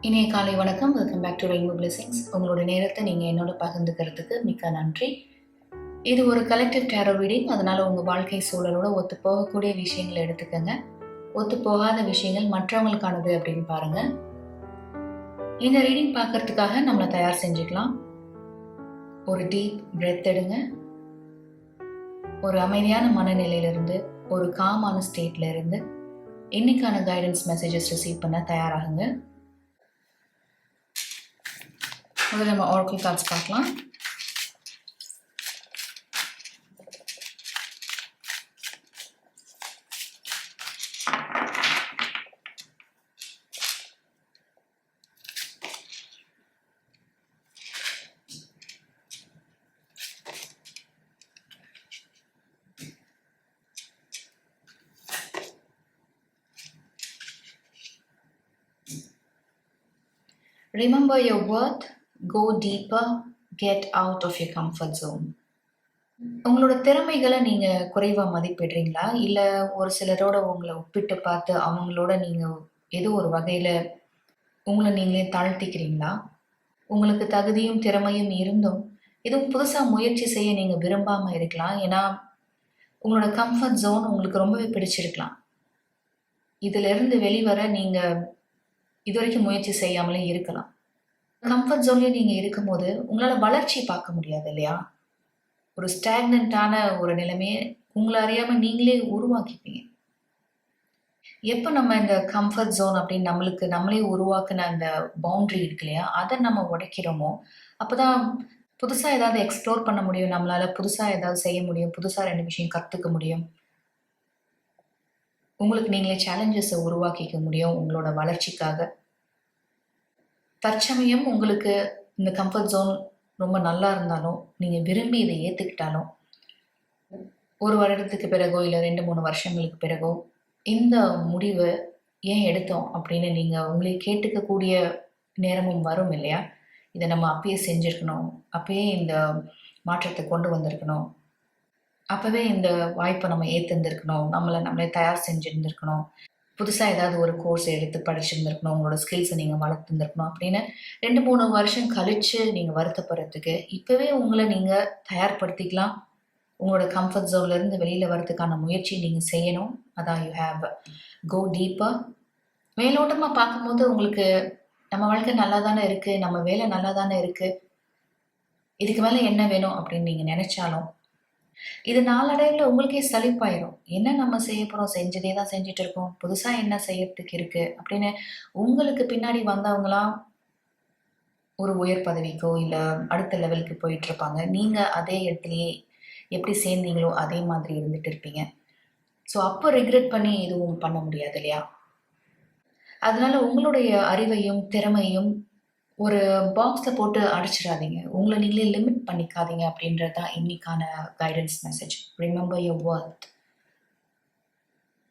இனிய காலை வணக்கம். Welcome back to Rainbow Blessings. உங்களோட நேரத்தை நீங்கள் என்னோட பகிர்ந்துக்கிறதுக்கு மிக்க நன்றி. இது ஒரு கலெக்டிவ் டேரோ ரீடிங். அதனால உங்கள் வாழ்க்கை சூழலோட ஒத்து போகக்கூடிய விஷயங்களை எடுத்துக்கங்க. ஒத்து போகாத விஷயங்கள் மற்றவங்களுக்கானது அப்படின்னு பாருங்க. இந்த ரீடிங் பார்க்கறதுக்காக நம்மளை தயார் செஞ்சுக்கலாம். ஒரு டீப் பிரெத் எடுங்க. ஒரு அமைதியான மனநிலையிலிருந்து, ஒரு காமான ஸ்டேட்ல இருந்து இன்னைக்கான கைடன்ஸ் மெசேஜஸ் ரிசீவ் பண்ண தயாராகுங்க. முதல்ல நம்ம ஆரக்கிள் கார்ட்ஸ் பார்க்கலாம். Remember your worth, go deeper, get out of your comfort zone. உங்களோட திறமைகளை நீங்கள் குறைவாக மதிப்பிடுறீங்களா? இல்லை ஒரு சிலரோட உங்களை ஒப்பிட்டு பார்த்து அவங்களோட நீங்கள் ஏதோ ஒரு வகையில் உங்களை நீங்களே தாழ்த்திக்கிறீங்களா? உங்களுக்கு தகுதியும் திறமையும் இருந்தும் எதுவும் புதுசாக முயற்சி செய்ய நீங்கள் விரும்பாமல் இருக்கலாம். ஏன்னா உங்களோட கம்ஃபர்ட் ஜோன் உங்களுக்கு ரொம்பவே பிடிச்சிருக்கலாம். இதிலிருந்து வெளிவர நீங்கள் இதுவரைக்கும் முயற்சி செய்யாமலே இருக்கலாம். கம்ஃபர்ட் ஜோன்லேயே நீங்கள் இருக்கும்போது உங்களால் வளர்ச்சி பார்க்க முடியாது இல்லையா? ஒரு ஸ்டாக்னண்ட்டான ஒரு நிலைமையை உங்களை அறியாமல் நீங்களே உருவாக்கிப்பீங்க. எப்போ நம்ம இந்த கம்ஃபர்ட் ஜோன் அப்படின்னு நம்மளே உருவாக்குன அந்த பவுண்ட்ரி இருக்கு இல்லையா, அதை நம்ம உடைக்கிறோமோ அப்போதான் புதுசாக ஏதாவது எக்ஸ்ப்ளோர் பண்ண முடியும், நம்மளால் புதுசாக ஏதாவது செய்ய முடியும், புதுசாக 2 விஷயம் கற்றுக்க முடியும், உங்களுக்கு நீங்களே சேலஞ்சஸை உருவாக்கிக்க முடியும் உங்களோட வளர்ச்சிக்காக. தற்சமயம் உங்களுக்கு இந்த கம்ஃபர்ட் ஜோன் ரொம்ப நல்லா இருந்தாலும், நீங்கள் விரும்பி இதை ஏற்றுக்கிட்டாலும், 1 வருடத்துக்கு பிறகோ இல்லை 2-3 வருஷங்களுக்கு பிறகோ இந்த முடிவை ஏன் எடுத்தோம் அப்படின்னு நீங்கள் உங்களே கேட்டுக்கக்கூடிய நேரமும் வரும் இல்லையா? இதை நம்ம அப்பயே செஞ்சுருக்கணும், அப்பயே இந்த மாற்றத்தை கொண்டு வந்திருக்கணும், அப்போவே இந்த வாய்ப்பை நம்ம ஏற்றிருந்துருக்கணும், நம்மளே தயார் செஞ்சுருந்துருக்கணும், புதுசாக ஏதாவது ஒரு கோர்ஸ் எடுத்து படிச்சிருந்துருக்கணும், உங்களோட ஸ்கில்ஸை நீங்கள் வளர்த்துருந்துருக்கணும் அப்படின்னு 2-3 வருஷம் கழித்து நீங்கள் வருத்தப்படுறதுக்கு இப்போவே உங்களை நீங்கள் தயார்படுத்திக்கலாம். உங்களோட கம்ஃபர்ட் ஜோன்லேருந்து வெளியில் வரதுக்கான முயற்சி நீங்கள் செய்யணும். அதான் யூ ஹேவ் கோ டீப்பர். மேலோட்டமாக பார்க்கும்போது உங்களுக்கு நம்ம வாழ்க்கை நல்லா தானே இருக்குது, நம்ம வேலை நல்லா தானே இருக்குது, இதுக்கு மேலே என்ன வேணும் அப்படின்னு நீங்கள் நினச்சாலும் இது நாளடைவில் உங்களுக்கே சலிப்பாயிரும். என்ன நம்ம செய்ய போகிறோம், செஞ்சதே தான் செஞ்சுட்டு இருக்கோம், புதுசாக என்ன செய்யறதுக்கு இருக்குது அப்படின்னு உங்களுக்கு பின்னாடி வந்தவங்களாம் ஒரு உயர் பதவிக்கோ இல்லை அடுத்த லெவலுக்கு போயிட்டு இருப்பாங்க. நீங்கள் அதே இடத்துலையே எப்படி சேர்ந்தீங்களோ அதே மாதிரி இருந்துட்டு இருப்பீங்க. ஸோ அப்போ ரிக்ரெட் பண்ணி எதுவும் பண்ண முடியாது இல்லையா? அதனால உங்களுடைய அறிவையும் திறமையும் ஒரு பாக்ஸில் போட்டு அடைச்சிடாதீங்க, உங்களை நீங்களே லிமிட் பண்ணிக்காதீங்க அப்படின்றது தான் இன்னைக்கான guidance message. Remember your Worth.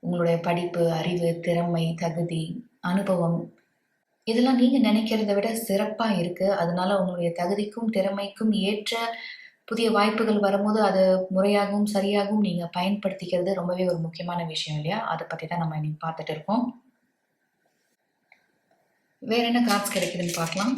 உங்களுடைய படிப்பு, அறிவு, திறமை, தகுதி, அனுபவம் இதெல்லாம் நீங்கள் நினைக்கிறத விட சிறப்பாக இருக்குது. அதனால உங்களுடைய தகுதிக்கும் திறமைக்கும் ஏற்ற புதிய வாய்ப்புகள் வரும்போது அதை முறையாகவும் சரியாகவும் நீங்கள் பயன்படுத்திக்கிறது ரொம்பவே ஒரு முக்கியமான விஷயம் இல்லையா? அதை பற்றி தான் நம்ம இன்னைக்கு பார்த்துட்டு இருக்கோம். வேற என்ன கார்ட்ஸ் கிடைக்குதுன்னு பார்க்கலாம்.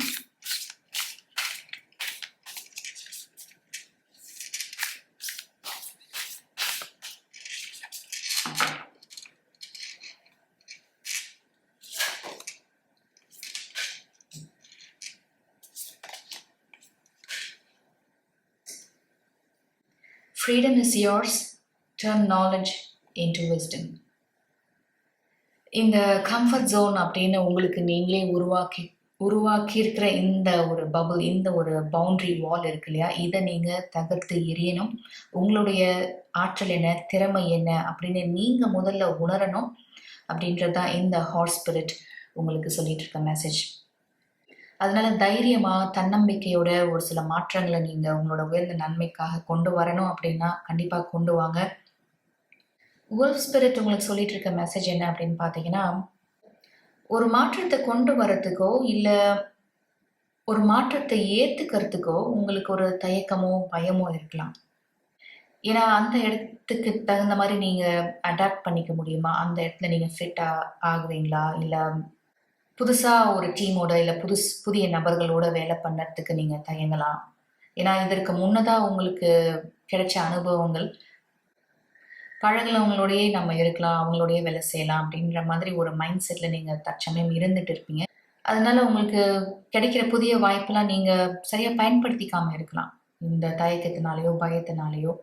Freedom is yours. Turn knowledge into wisdom. இந்த கம்ஃபர்ட் ஜோன் அப்படின்னு உங்களுக்கு நீங்களே உருவாக்கியிருக்கிற இந்த ஒரு பபுள், இந்த ஒரு பவுண்ட்ரி வால் இருக்கு இல்லையா, இதை நீங்கள் தகர்த்து எறியணும். உங்களுடைய ஆற்றல் என்ன, திறமை என்ன அப்படின்னு நீங்கள் முதல்ல உணரணும். அப்படின்றது தான் இந்த ஹார்ஸ் ஸ்பிரிட் உங்களுக்கு சொல்லிட்டு இருக்க மெசேஜ். அதனால தைரியமாக தன்னம்பிக்கையோட ஒரு சில மாற்றங்களை நீங்கள் உங்களோட உயர்ந்த நன்மைக்காக கொண்டு வரணும் அப்படின்னா கண்டிப்பாக கொண்டு வாங்க. வுல்ஃப் ஸ்பிரிட் உங்களுக்கு சொல்லிட்டு இருக்க மெசேஜ் என்ன அப்படின்னு பார்த்தீங்கன்னா, ஒரு மாற்றத்தை கொண்டு வரத்துக்கோ இல்லை ஒரு மாற்றத்தை ஏற்றுக்கிறதுக்கோ உங்களுக்கு ஒரு தயக்கமோ பயமோ இருக்கலாம். ஏன்னா அந்த இடத்துக்கு தகுந்த மாதிரி நீங்கள் அடாப்ட் பண்ணிக்க முடியுமா, அந்த இடத்துல நீங்கள் ஃபிட் ஆகுவீங்களா, இல்லை புதுசாக ஒரு டீமோட இல்லை புதிய நபர்களோட வேலை பண்ணுறதுக்கு நீங்கள் தயங்கலாம். ஏன்னா இதற்கு முன்னதாக உங்களுக்கு கிடைச்ச அனுபவங்கள் பழகுனவங்களோடயே நம்ம இருக்கலாம், அவங்களோடயே வேலை செய்யலாம் அப்படின்ற மாதிரி ஒரு மைண்ட் செட்டில் நீங்கள் தற்சமயம் இருந்துட்டு இருப்பீங்க. அதனால உங்களுக்கு கிடைக்கிற புதிய வாய்ப்பெல்லாம் நீங்கள் சரியாக பயன்படுத்திக்காமல் இருக்கலாம். இந்த தயக்கத்தினாலேயோ பயத்தினாலேயோ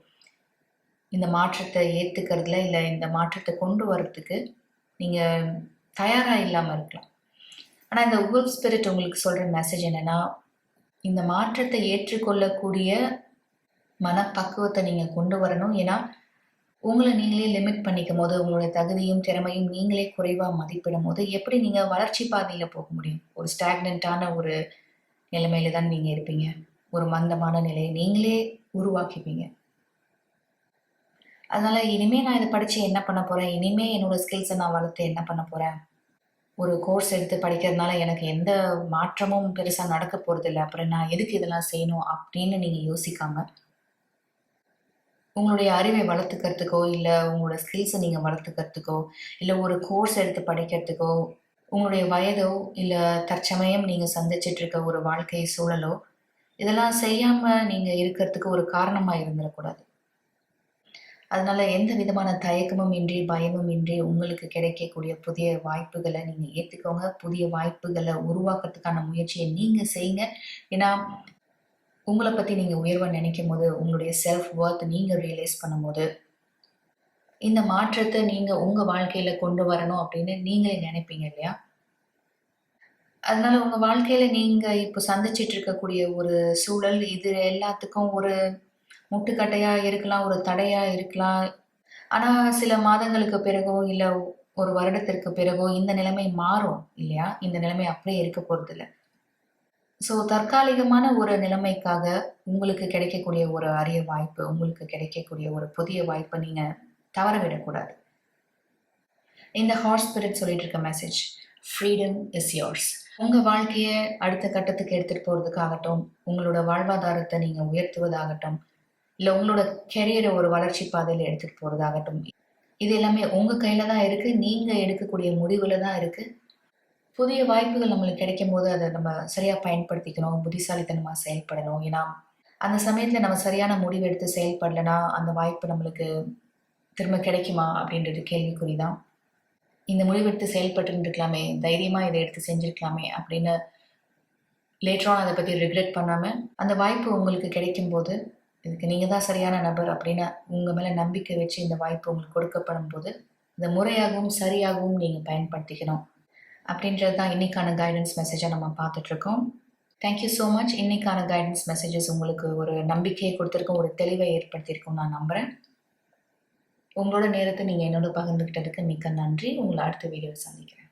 இந்த மாற்றத்தை ஏற்றுக்கிறதுல இல்லை இந்த மாற்றத்தை கொண்டு வரத்துக்கு நீங்கள் தயாராக இல்லாமல் இருக்கலாம். ஆனால் இந்த உல்ஃப் ஸ்பிரிட் உங்களுக்கு சொல்கிற மெசேஜ் என்னென்னா, இந்த மாற்றத்தை ஏற்றுக்கொள்ளக்கூடிய மனப்பக்குவத்தை நீங்கள் கொண்டு வரணும். ஏன்னா உங்களை நீங்களே லிமிட் பண்ணிக்கும் போது, உங்களுடைய தகுதியும் திறமையும் நீங்களே குறைவாக மதிப்பிடும் போது எப்படி நீங்கள் வளர்ச்சி பாதையில் போக முடியும்? ஒரு ஸ்டாக்னண்ட்டான ஒரு நிலைமையில தான் நீங்கள் இருப்பீங்க. ஒரு மந்தமான நிலையை நீங்களே உருவாக்கிப்பீங்க. அதனால இனிமே நான் இதை படித்து என்ன பண்ண போகிறேன், இனிமே என்னோட ஸ்கில்ஸை நான் வளர்த்து என்ன பண்ண போகிறேன், ஒரு கோர்ஸ் எடுத்து படிக்கிறதுனால எனக்கு எந்த மாற்றமும் பெருசாக நடக்க போகிறதில்ல, அப்புறம் நான் எதுக்கு இதெல்லாம் செய்யணும் அப்படின்னு நீங்கள் யோசிக்காமல் உங்களுடைய அறிவை வளர்த்துக்கிறதுக்கோ இல்லை உங்களோட ஸ்கில்ஸை நீங்கள் வளர்த்துக்கிறதுக்கோ இல்லை ஒரு கோர்ஸ் எடுத்து படிக்கிறதுக்கோ உங்களுடைய வயதோ இல்லை தற்சமயம் நீங்கள் சந்திச்சிட்டு இருக்க ஒரு வாழ்க்கை சூழலோ இதெல்லாம் செய்யாமல் நீங்கள் இருக்கிறதுக்கு ஒரு காரணமாக இருந்துடக்கூடாது. அதனால எந்த விதமான தயக்கமும் இன்றி பயமும் இன்றி உங்களுக்கு கிடைக்கக்கூடிய புதிய வாய்ப்புகளை நீங்கள் ஏற்றுக்கோங்க. புதிய வாய்ப்புகளை உருவாக்குறதுக்கான முயற்சியை நீங்கள் செய்யுங்க. ஏன்னா உங்களை பற்றி நீங்கள் உயர்வாக நினைக்கும் போது, உங்களுடைய செல்ஃப் ஒர்த் நீங்கள் ரியலைஸ் பண்ணும்போது, இந்த மாற்றத்தை நீங்கள் உங்கள் வாழ்க்கையில் கொண்டு வரணும் அப்படின்னு நீங்களே நினைப்பீங்க இல்லையா? அதனால உங்கள் வாழ்க்கையில் நீங்கள் இப்போ சந்திச்சிட்டு இருக்கக்கூடிய ஒரு சூழல், இது எல்லாத்துக்கும் ஒரு முட்டுக்கட்டையாக இருக்கலாம், ஒரு தடையாக இருக்கலாம். ஆனால் சில மாதங்களுக்கு பிறகோ இல்லை ஒரு வருடத்திற்கு பிறகோ இந்த நிலைமை மாறும் இல்லையா? இந்த நிலைமை அப்படியே இருக்க போகிறதில்ல. ஸோ தற்காலிகமான ஒரு நிலைமைக்காக உங்களுக்கு கிடைக்கக்கூடிய ஒரு அரிய வாய்ப்பு, உங்களுக்கு கிடைக்கக்கூடிய ஒரு புதிய வாய்ப்பை நீங்கள் தவற விடக்கூடாது. இந்த ஹார்ஸ் ஸ்பிரிட் சொல்லிட்டு இருக்க மெசேஜ், ஃப்ரீடம் இஸ் யோர்ஸ். உங்கள் வாழ்க்கையை அடுத்த கட்டத்துக்கு எடுத்துகிட்டு போகிறதுக்காகட்டும், உங்களோட வாழ்வாதாரத்தை நீங்கள் உயர்த்துவதாகட்டும், இல்லை உங்களோட கெரியரை ஒரு வளர்ச்சி பாதையில் எடுத்துகிட்டு போகிறதாகட்டும், இது எல்லாமே உங்கள் கையில் தான் இருக்குது. நீங்கள் எடுக்கக்கூடிய முடிவில் தான் இருக்குது. புதிய வாய்ப்புகள் நம்மளுக்கு கிடைக்கும் போது அதை நம்ம சரியாக பயன்படுத்திக்கணும், புத்திசாலித்தனமாக செயல்படணும். ஏன்னா அந்த சமயத்தில் நம்ம சரியான முடிவு எடுத்து செயல்படலைன்னா அந்த வாய்ப்பு நம்மளுக்கு திரும்ப கிடைக்குமா அப்படின்றது கேள்விக்குறி தான். இந்த முடிவெடுத்து செயல்பட்டுருக்கலாமே, தைரியமாக இதை எடுத்து செஞ்சுருக்கலாமே அப்படின்னு லேட்டரான அதை பற்றி ரிக்ரெட் பண்ணாமல் அந்த வாய்ப்பு உங்களுக்கு கிடைக்கும் போது இதுக்கு நீங்கள் தான் சரியான நபர் அப்படின்னு உங்கள் மேலே நம்பிக்கை வச்சு இந்த வாய்ப்பு உங்களுக்கு கொடுக்கப்படும் போது இந்த முறையாகவும் சரியாகவும் நீங்கள் பயன்படுத்திக்கணும் அப்படின்றது தான் இன்றைக்கான கைடன்ஸ் மெசேஜை நம்ம பார்த்துட்ருக்கோம். Thank you so much. இன்றைக்கான கைடன்ஸ் மெசேஜஸ் உங்களுக்கு ஒரு நம்பிக்கையை கொடுத்துருக்கோம், ஒரு தெளிவை ஏற்படுத்தியிருக்கோம் நான் நம்புகிறேன். உங்களோட நேரத்தை நீங்கள் என்னோட பகிர்ந்துக்கிட்டதுக்கு மிக்க நன்றி. உங்களை அடுத்த வீடியோவில் சந்திக்கிறேன்.